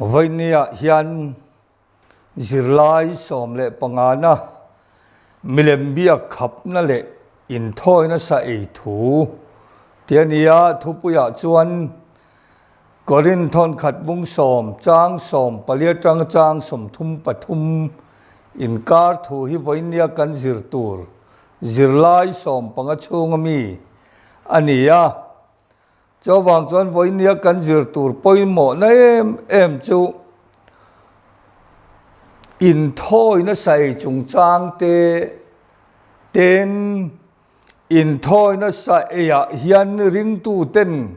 vậy nia hiền zirlai som lệ pangana milem bia khắp na lệ in thôi na sa ei thu tiania thu puya chuan korin thon khat bung som chang som palia chang som thum pathum in kar thu hi vậy nia kan zir tur zirlai som panga chungami ania cho vàng chuan với nia kan zir tur poi mo na em chu in thôi nó sai chung chang te ten in thôi nó sai ya hian ring tu ten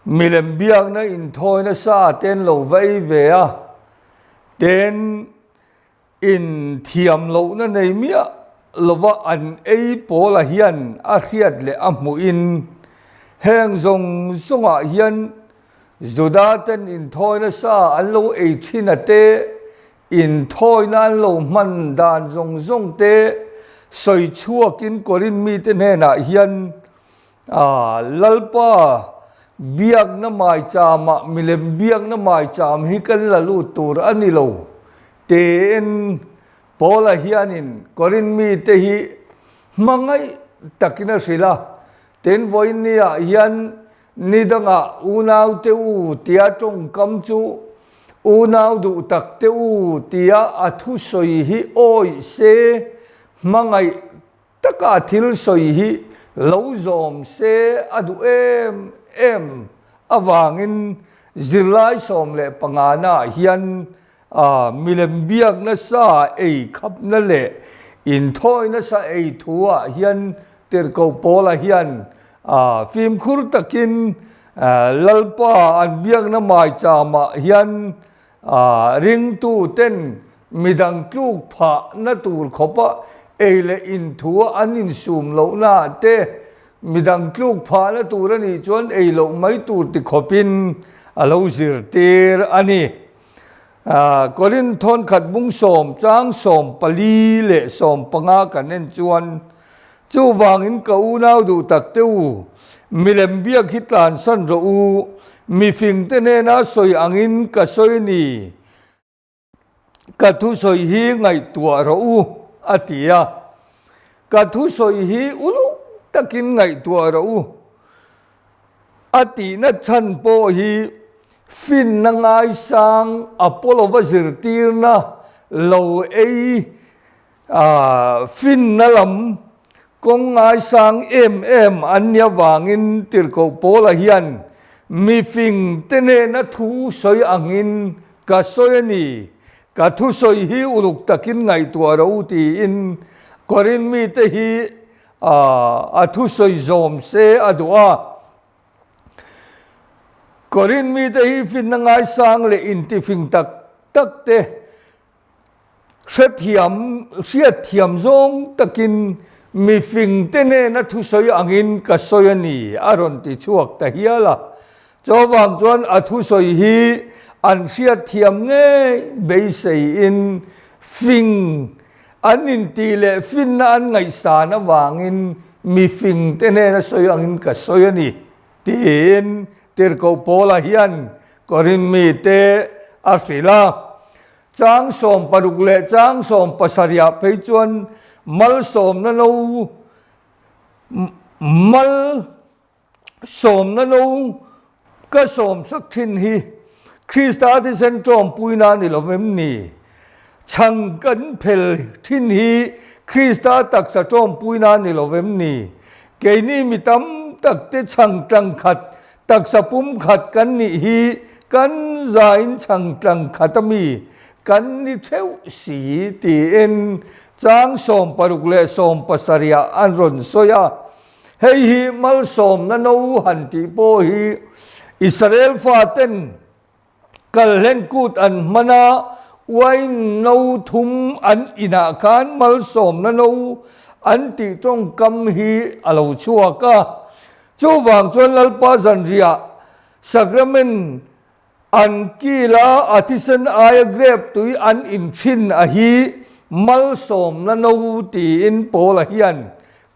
milem biang na in thôi nó sa ten lo vei ve a ten in thiam lo na nei mia lova an ei po la hian a khiat le a mu in heng zong zonga hian zuda ten in thôi nó sa an lo ei thina te in thôi nan lo man dan zong te soi chua kin korin mi te ne na hian lalpa biak na mai chama milem biak na mai cham hi kan la lu tur ani lo ten pola hianin korin mi te hi mangai takina sila ten voinia hian nidanga unau te u tia tong kam chu unau du tak te u tia athu soi hi oi se mangai taka thil soi hi lo zom se adu em awangin zirlai som le pangana hian milem biak na sa ei khap na le in thôi na sa ei thua hian ter ko pola hian phim khur takin lalpa an biak na mai chama hian ring tu ten midang tluk pha na tur khopa eile in thua anin sum lo na te midang tluk pha na tur ani chuan eilo mai tur ti khopin alo zir tir ani korin thon khat bung som chang som pali le som panga kanen chuan chu wangin ka u nau du tak teu milem biak hitlan san ro u mi fing te ne na soi angin ka soi ni ka thu soi hi ngai tua ro u atia ka thu soi hi ulu takin ngai tua ro u ati na chan po hi fin na ngai sang apollo vazir tir na lo ei fin na lam kong ngai sang em anya wangin tir ko pola hian mi phing tene na thu soi angin ka soi ni ka thu soi hi uluk takin ngai tua ro ti in korin mi te hi a thu soi zom se adua korin mi te hi fin na ngai sang le in ti phing tak te siat thiam zong takin mi phing tene na thu soi angin ka soi ni aron ti chuak ta hiala cho vàng chuan a thu soi hi an siat thiam nge be sei in phing an in ti le fin na an ngai sa na wangin mi phing tene na soi angin ka soi ani tin tir ko pola hian korin mi te afila chang som paruk le chang som pasaria pe chuan mal som na no mal som na no ka som sak thin hi Krista ti sen trom puina ni lovem ni chang kan phel thin hi Krista tak sa trom puina ni lovem ni ke ni mitam tak te chang tang khat tak sa pum khat kan ni hi kan zain chang tang khatami kan ni theu si ti en chang som paruk le som pasaria an ron soya hei hi mal som na no han ti po hi Israel faten kalhen kut an mana wai no thum an ina kan mal som na no an ti trong kam hi alo chua ka chu wang chuan lalpa zanria sacrament an kila artisan aya grep tui an in chin a hi mal som na no ti in pola hian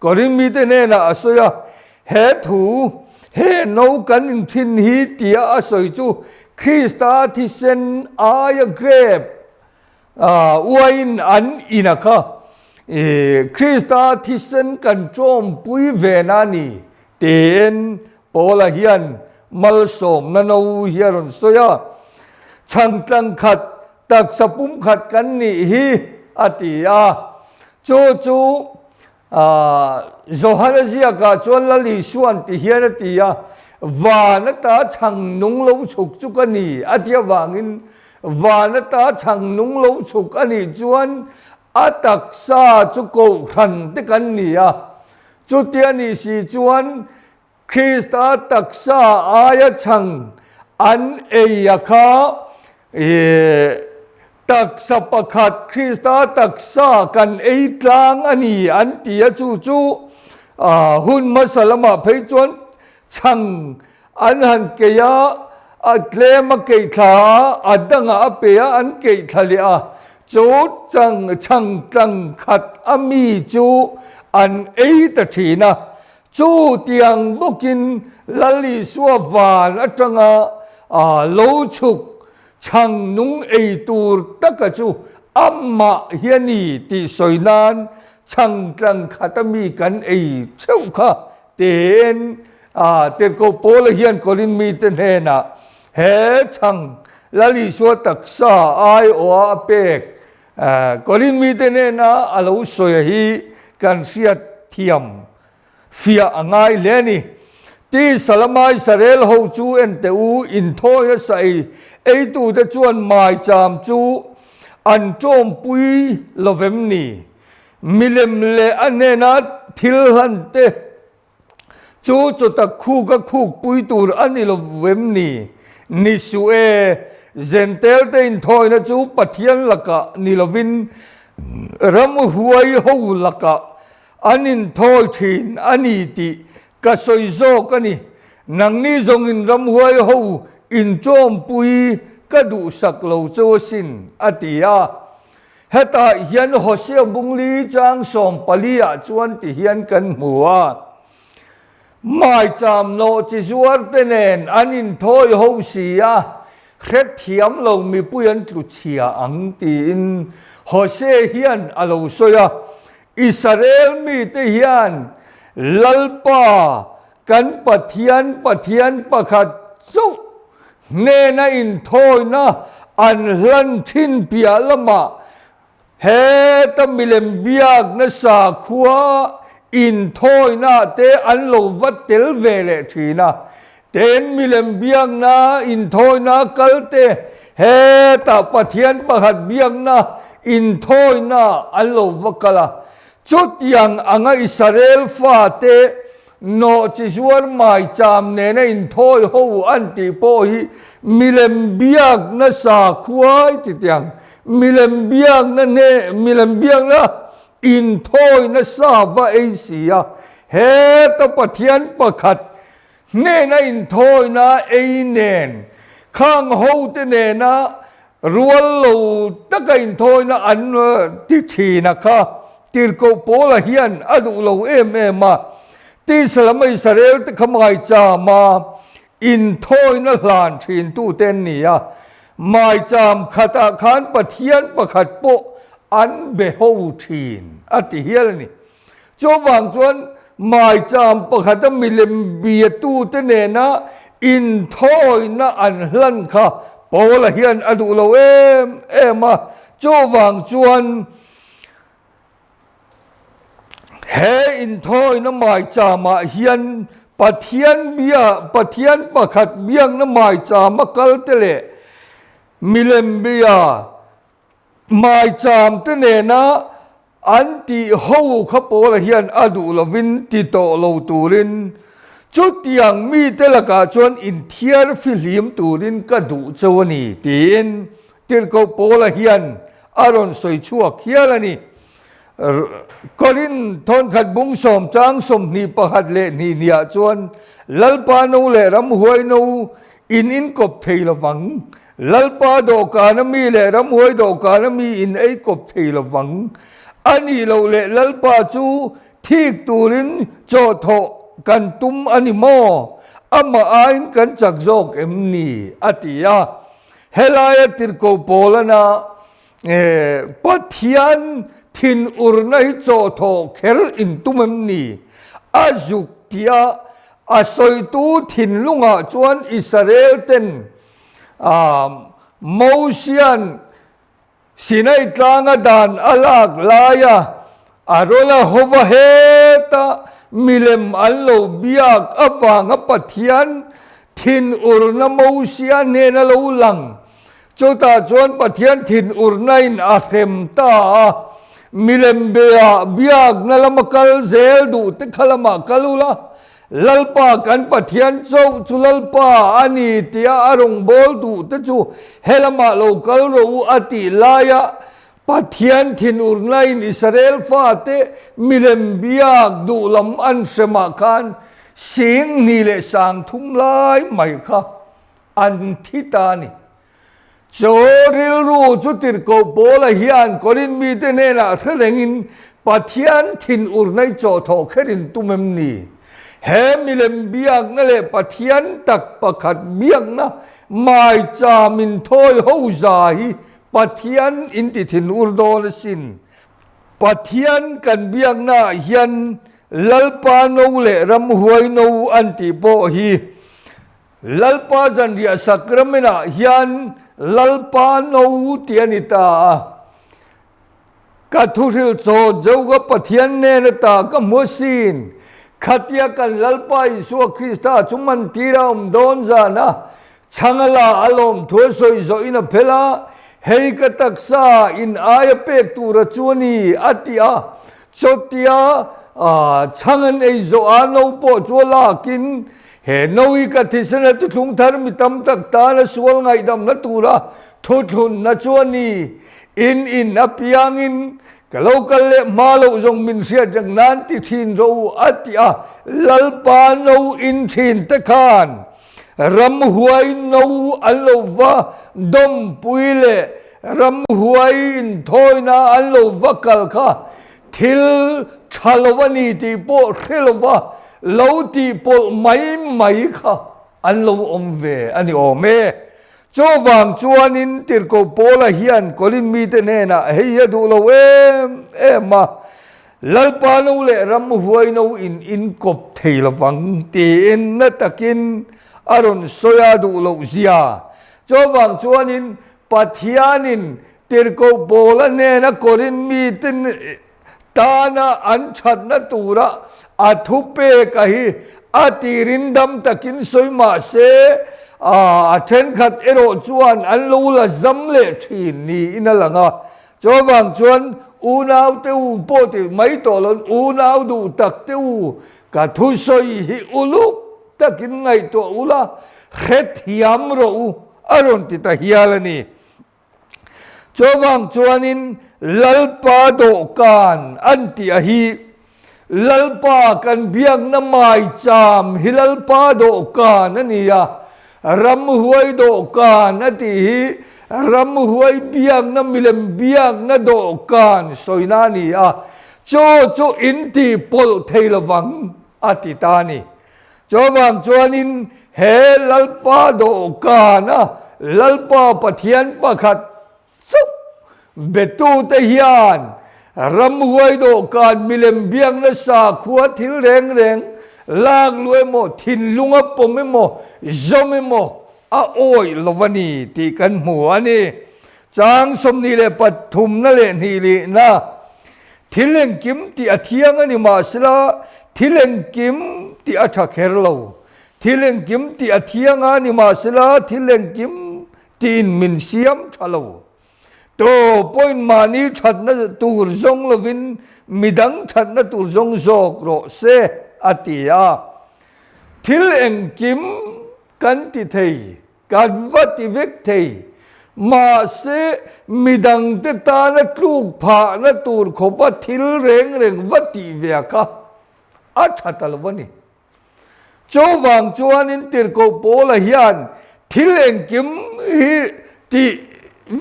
korin mi te ne na asoya he thu เฮโนกันอินทินฮีเตียอาศัยจูคริสตาที่เซนอายเกรบวันอันอินักคริสตาที่เซนกันโจมปุยเวนานีเตนโปลาฮิยันมัลสมนันเอาเฮียรอนสยาช่างตังขัดตักสปุมขัดกันนี่ฮีอติยาจูโจฮันเซียกาจวนลลิสวนที่เฮียนติยาวานตาช่างนุงลูฉุกจุกันนี่อติยวางินวานตาช่างนุงลูฉุกอันนี้จวนอัตักซาจุโกขันติกันนี่จุดที่นี่สิจวนคริสต์ตักษาอายชังอันเอียคาตักษาประคัดคริสต์ตักษากันเอีตลางอันนี้อันที่จูหุ่นมาสลมาเพยจวนชังอันหันเกียอัดเลมาเกยขาอัดดังอาเปียอันเกยทะเลจูจังชังจังขัดอามีจูอันเอตทีนะจูเตียงบุกินลลิสวาวานอัจงาโลชุกช่างนุงเอตูตะกจูอัมมาเฮียนีที่สวยนานช่างจังขัดมีกันเอเจ้าค่ะเตนเตนก็โปลเฮียนกอรินมีเตนเฮนะเฮช่างลลิสวตักษาไอโออาเปกกอรินมีเตนเฮนะอาลูสวยฮีกันเสียเทียมฟิอาง่ายเลนี่ที่สลามอิสราเอลฮูจูเอ็นเตอูอินโทยใส่ไอตูเดจวนมาจามจูอันโจมปุยลเวมนีมิเลมเลอันเนนัดทิลฮันเตจูจุตะคูกคูปุยตูอันนี้ลเวมนีนิสุเอเซนเตลเตอินโทยนะจูปัทยันลักะนิลวินรัมหวยฮูลักะอันนินโทยทินอันนี้ติกสอยโซกันนี่นังนี้จงอินรำหวยหูอินโจมปุยกระดูสักเหลาโจสินอติยาเฮตาเฮียนโฮเซียบุงลีจางสมปลียจวนที่เฮียนกันหัวไม่จำโนจิสวรเตเนนอันนินโทยหูเสียเคล็ดเทียมเรามีปุยันตุเชียอังตีนโฮเซเฮียนอโลโซยาอิสราเอลมีเตียนลัลปากันปะเทียนปะขัดสุเนนะอินโทยนะอันลันทินเปียละมาเฮตมิเลมเบียกนะสาขัวอินโทยนะเตอันโลวัตเตลเวเลทีนะเตนมิเลมเบียกนะอินโทยนะกัลเตเฮตาปะเทียนปะขัดเบียกนะอินโทยนะอันโลวักละจุดยังอ่างอิสราเอลฟาเตโนจิสวรไม่จำเนนอินโทยหูอันติโปฮิมิเลมเบียกนะสาควายติดยังมิเลมเบียกนะเนมิเลมเบียกนะอินโทยนะสาวะเอเซียเฮตปะเทียนปะขัดเนนะอินโทยนะเอเนนข้างหูเตเนนะรัวลูตะกอินโทยนะอันที่ชีนะคะติลโกโปลเฮียนอดุโลเอมมาที่สลามอิสราเอลที่ขมายจามาอินโทยนลานชินตู้เต้นนี่หมายจามขัตาขานปะเทียนปะขัดโปอันเบโฮชินอติเฮียลนี่จวางจวนหมายจามปะขัดมิเลมเบียตู้เต้นนะอินโทยนะอันลันค่ะโปลเฮียนอดุโลเอมมาจวางจวนเฮอินโทยน้ำหมายจามาเฮียนปะเทียนเบียปะเทียนปะขัดเบียงน้ำหมายจามกัลเตเลมิเลมเบียหมายจามเตเนนะอันติฮูขโปละเฮียนอดุลวินติโตโลตูรินจุดยังมีเตลกาจวนอินเทียร์ฟิลิมตูรินกระดูจวนีตีนติลโกโปละเฮียนอารอนสวยชั่วเคียละนี่กอรินทนขัดบุงสมจางสมนีประหัดเลนีเนียจวนลัลปานูเลรำหวยนูอินกบเทลวังลัลปาโดกานมีเลรำหวยโดกานมีอินไอกบเทลวังอันนี้เราเลลัลปาจูที่ตูรินโจโถกันตุมอันิโม ama ain kan chak jok emni atia helaya tirko polana pathian thin urnai cho tho kher in tumemni azuk tia asoi tu thin lunga chuan Israel ten Mosian Sinai tlanga dan alak laya arola hova heta milem allo biak awanga pathian thin urna Mosian nena lo lang chota chuan pathian thin urnain a khem ta milem bea biak nalamakal zel du te khalama kalula lalpa kan pathian chau chu lalpa ani tia arong bol du te chu helama lo kal ro ati laya pathian thin urnain Israel fa te milem biak du lam an sema kan sing ni le sang thum lai mai kha an thitani choril ru chu tir ko bola hian korin mi te ne na thlengin pathian thin urnai cho tho kherin tumem ni he milem biak na le pathian tak pakhat biak na mai cha min thoi ho zai pathian in ti thin urdol sin pathian kan biak na hian lalpa no le ram huai no anti po hi lalpa jan ria sakramena hian lalpa no tianita ka thuril cho joga pathian ne na ta ka mosin khatia kan lalpa isu Krista chuman tira don zana changala alom thosoi zo ina phela hei ka taksa in aya pek tura chuani atia chotia changan ei zo ano po chola kin he noi ka thisana tu thung thar mi tam tak ta na sual ngai dam na tura thothun na chuani in apiangin kalau kale malo jong min sia jang nan ti thin ro atia lalpa no in thin te khan ram huai no alova dom puile ram huai in thoina alova kal kha thil chalwani ti po khilwa lo ti po mai kha allo omve ani ome chowang chuanin tirko pola hian kolin mi te ne na heya du lo ma lalpa no le ram huai no in kop theila wang ti in na takin aron soya du lo zia chowang chuanin pathianin tirko pola ne na kolin mi ten tana anchat na tura athupe kahi atirindam takin soima se then khat ero chuan allo la zamle thin ni inalanga chowang chuan unau te u po te mai tolon unau du tak te u ka thu soi hi uluk takin ngai to ula khet hiam ro aron ti ta hialani chowang chuanin lalpa do kan anti ahi lalpa kan biak na mai cham hilalpa do kan ania ram huai do kan ati ram huai biak na milem biak na do kan soina ni cho inti pol theilawang ati tani chowang chuanin he lalpa do kana lalpa pathian pakhat sup betu te hian ram huai do kan milem biak na sa khuwa thil reng lak luai mo thin lunga pome mo zome mo a oi lovani ti kan mu ani chang som ni le pathum na le ni li na thileng kim ti athiang ani ma sila thileng kim ti atha kherlo thileng kim ti athiang ani ma sila thileng kim tin min siam thalo to point mani that na tur zong lovin midang that na tur zong zok ro se atia thil eng kim kan ti thei kan vati vek thei ma se midang te ta na tluk pha na tur khopa thil reng vati veka athatalwani chowang chuanin tirko pola hian thil eng kim hi ti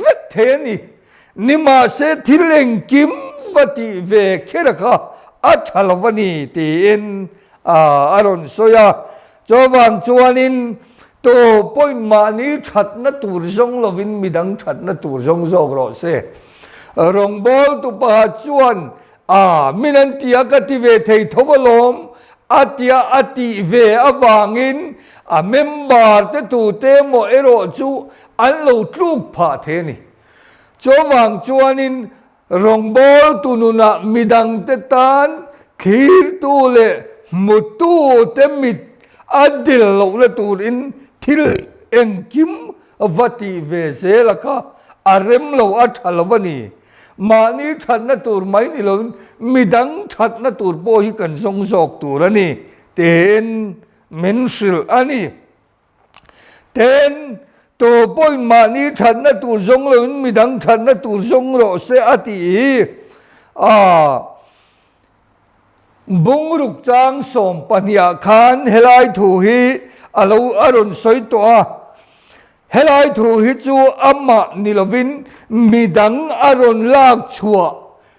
vek theni nima se thil eng kim vati ve kheraka athalwani ti in aron soya cho vàng chuanin to poi mani that na tur jong lovin midang that na tur jong jog ro se rong bol tu pa chuan minan tia ka ti ve thei thobalom atia ati ve awangin member te tu te mo ero chu an lo tluk pha the ni cho wang chuanin rong bol tu nuna midang te tan khir tu le mutu te mit adil lo le turin thil engkim vati ve se la kha arem lo athalwani mani thatna tur mai ni lo midang thatna tur po hi kan song sok tur ani ten mensil ani ten to poi mani thatna tur jong lo midang thatna tur jong ro se ati bungruk chang som pania khan helai thu hi alo aron soi to helai thu hi chu amma nilovin midang aron lak chua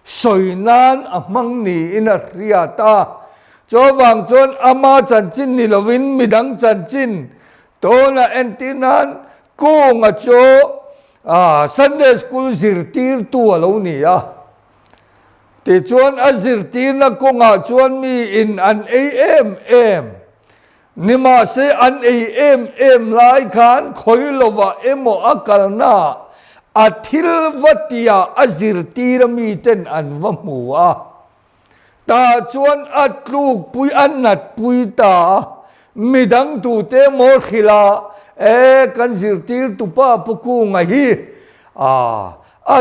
soinan amang ni ina riata cho wang chon ama chanchin nilovin midang chanchin to na entinan ko nga cho Sunday school zirtir tu alo ni ti chuan zirtir na ko nga chuan mi in an am nima se an am lai khan khoilova emo akalna athil vatia azirtir mi ten an vamua ta chuan atluk pui annat pui ta midang tu te mo khila kan zirtir tu pa puku nga hi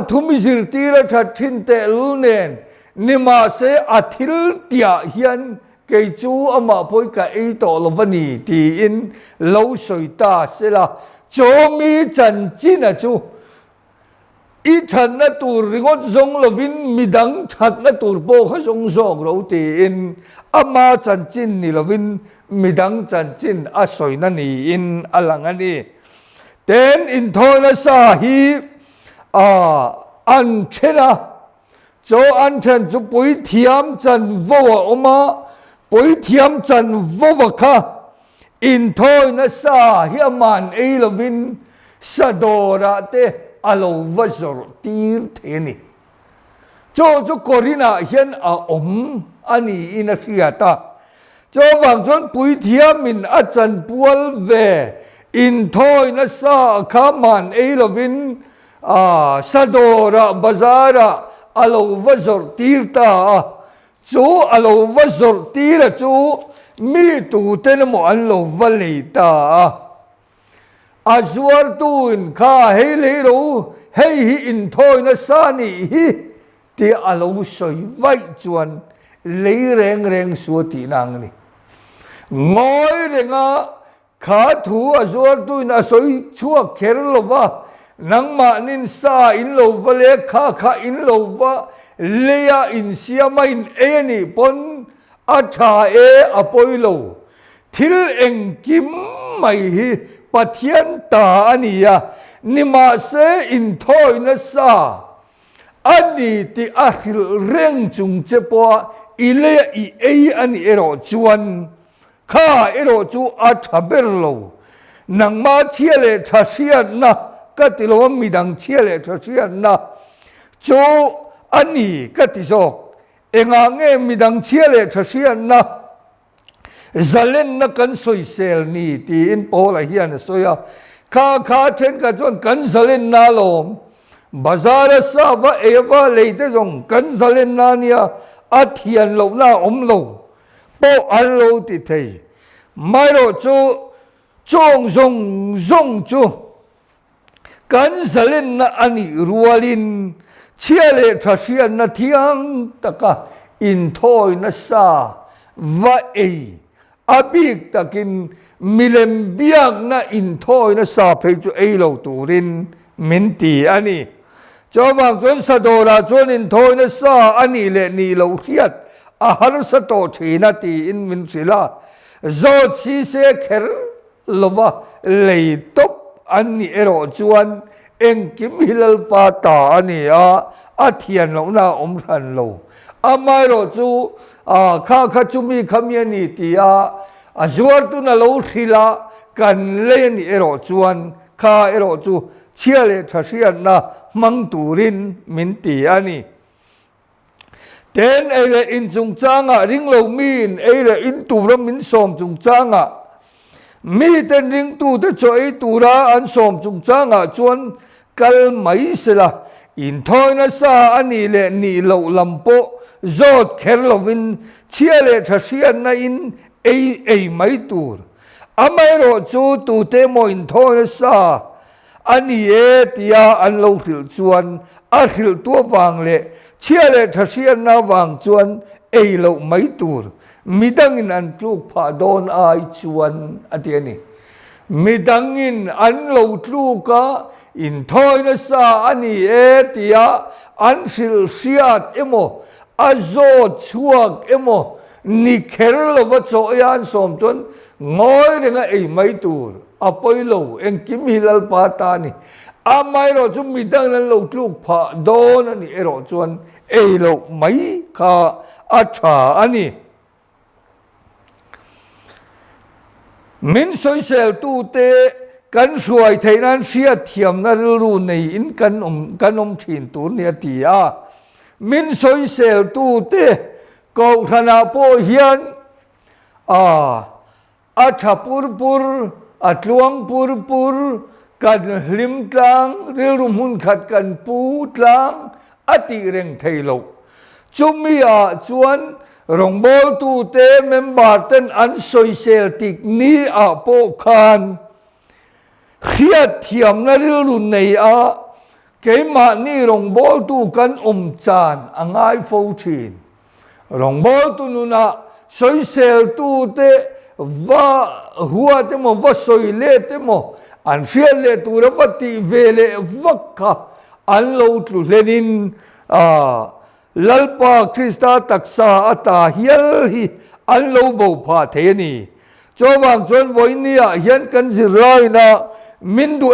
thumi zirtir thathin te lunen nima se athil tia hian kei chu ama poi ka ei to lovani ti in lo soita sela chomi chan china chu i than na tur ringot zong lovin midang that na tur po kha zong zong ro ti in ama chan chin ni lovin midang chan chin a soina ni in alangani ten in thoina sa hi an chena cho an chen chu pui thiam chan vo oma pui thiam chan vo kha in thoina sa hi man ei lovin sadora te alo vazor tir theni cho korina hian ani ina fiata cho wang chon pui thiam min a chan pual ve in thoina sa kha man ei lovin sadora bazara alo vazor tirta chu alo vazor tira chu mi tu ten mo an lo valita azuar tu in kha hei le ro hei hi in thoi na sani hi ti alo soi vai chuan lei reng reng su ti nang ni ngoi renga kha thu azuar tu in asoi chua kherlova nangma nin sa in lo vale kha in lo va leya in siama in eni pon atha apoilo thil engkim mai hi pathian ta ania nima se in thoi na sa ani ti ahil reng chung chepo ile i ei ani ero chuan kha ero chu athaberlo nangma chiale thasian na katilo midang chiale thasian na chu ani katizok engange midang chiale thasian na zalen na kan soi sel ni ti in pola hian soya kha then ka chon kan zalen na lom bazar sa va eva leite jong kan zalen na nia athian lo na om lo po an lo ti thei mai ro chu chong zong chu kan zalen na ani rualin chiale thasian na thiang taka in thoi na sa va ei abik takin milem biak na in thoi na sa phei chu ei lo turin minti ani cho wang chon sadora chon in thoi na sa ani le ni lo hiat a har sa to thina ti in min sila zo chi se kher lova lei top ani ero chuan engkim hilal pa ta ani a thian lo na om ran lo amai ro chu kha chumi community azuar tu na lo thila kan len ero chuan kha ero chu chia le thasian na mang turin min ti ani ten ele in chung changa ring lo min ele in tu ram min som chung changa mi ten ring tu te choi tu ra an som chung changa chuan kal mai sela in thoi na sa ani le ni lo lampo zot kher lovin chia le thasian na in ei mai tur amai ro chu tu te mo in thoi na sa ani e tia an lo thil chuan a thil tu wang le chia le thasian na wang chuan ei lo mai tur midangin an tluk pha don ai chuan atiani midangin an lo tluka in thoi na sa ani e tia an sil siat emo azo chuak emo ni kher lo wa cho yan som chon ngoi renga ei mai tur apoi lo en kim hilal pa ta ni amai ro chu midang nan lo tluk pha don ani ero chuan ei lo mai kha acha ani min soi sel tu te kan suai theinan sia thiam na ru nei in kan thin tur ni atia min soi sel tu te ko thana po hian a thapur pur atluang pur pur kan hlim tlang rilum hun khat kan pu tlang ati reng thailo chumi a chuan rongbol tu te member ten an soi sel tik ni a po khan khiat thiam na rilun nei a keima ni rongbol tu kan chan angai fo thin rongbol tu nuna soi sel tu te va hua te mo va soi le te mo an fiel le tu ra vati vele vakka an lo tlu lenin lalpa krista taksa ata hial hi an lo bo pha the ni chowang chon voinia hian kan zirlai na min du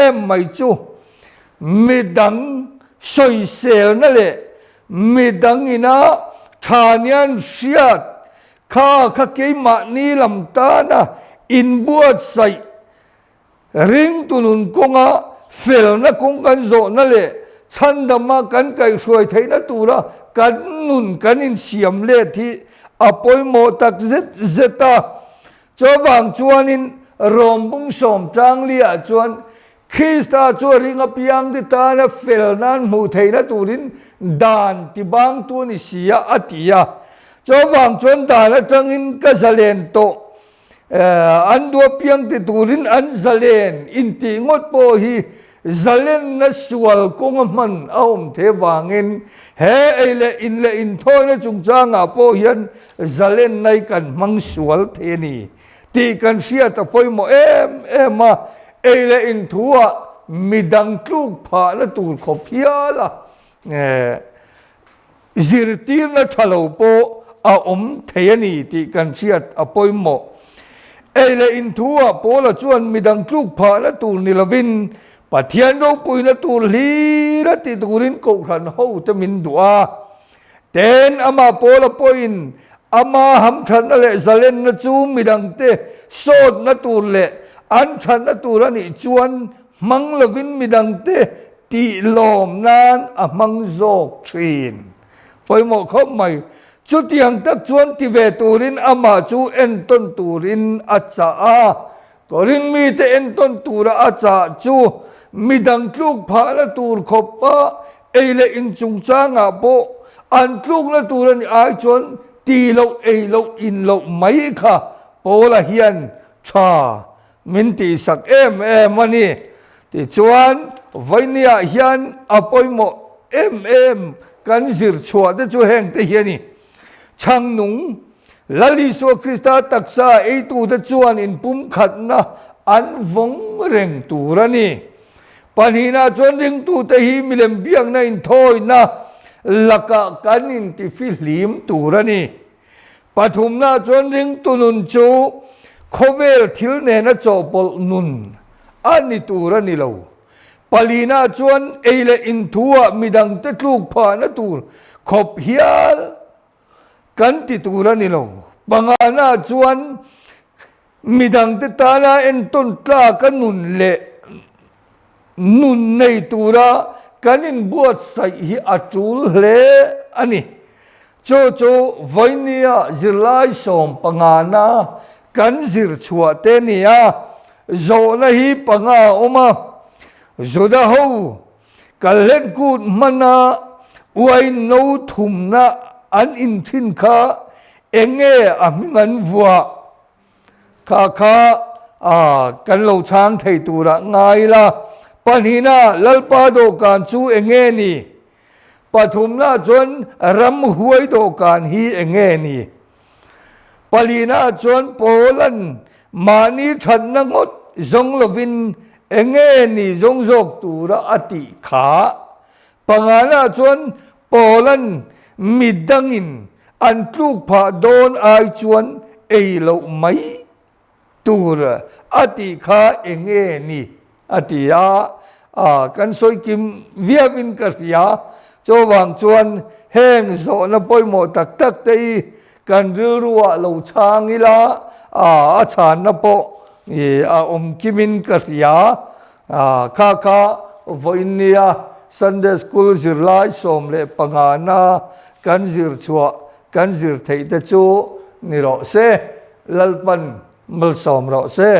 em mai chu midang soi sel na le midang ina thanian siat kha ke ma ni lam ta na in buat sai ring tunun konga fel na kong kan zo na le chan dama kan kai suai theina tura kan nun kan in siam le thi apoi mo tak zeta chowang chuanin rombung som tang lia chuan Krista chu ringa piang di ta na fel nan mu theina turin dan ti bang tu ni sia atia chowang chuan da na tangin ka zalen to an do piang ti turin an zalen in ti ngot po hi zalen na sual kong man aum the wangin he ele in thoi na chung changa po hian zalen nai kan mang sual the ni ti kan sia ta poi mo ma ele in thua midang tluk pha na tur khopia la zirtir na thalo po a theyani ti kan sia apoi mo ele in thua po la chuan midang tluk pha na tur ni lovin pathian ro pui na tur li ra ti turin ko khan ho te min dua ten ama po la poin ama ham than na le zalen na chu midang te sot na tur le an than na tur ani chuan mang lovin midang te ti lom nan a mang zok thin poi mo khop mai chu tiang tak chuan ti ve turin ama chu en ton turin acha a korin mi te en ton tura acha chu midang tluk pha na tur khopa eile in chung changa po an tluk na tur ani ai chuan ti lo ei lo in lo mai kha pola hian tha min ti sak em ani ti chuan vainia hian apoi mo em kan zir chua de chu heng te hiani chang nung lali so krista taksa ei tu de chuan in pum khat na an vong reng turani panina chuan ring tu te hi milem biang na in thoi na laka kanin ti filim turani pathum na chuan ring tunun chu khovel thil ne na chopol nun ani turani lo palina chuan eile in thua midang te tluk pha na tur khop hial kan ti turani lo pangana chuan midang te tana en ton tla kan nun le nun nei tura kanin buat sai hi atul hle ani cho voinia zirlai som pangana kan zir chua te nia zo na hi panga oma zoda ho kalen kut mana uai no thumna an in thin kha enge amingan vua kha kan lo chang thei tura ngai la panina lalpa do kan chu enge ni pathumna chon ram huai do kan hi enge ni palina chon polan mani than na ngot zong lovin enge ni zong zok tura ati kha pangana chon polan midangin an tluk pha don ai chuan ei lo mai tura ati kha enge ni atia kan soi kim viavin karya cho wang chuan heng zo na poimo tak tak tei kan rilruwa lo changila a chan na po kimin karya kha voinia Sunday school zirlai som le pangana kan zir chua kan zir thei te chu ni ro se lalpan mal som ro se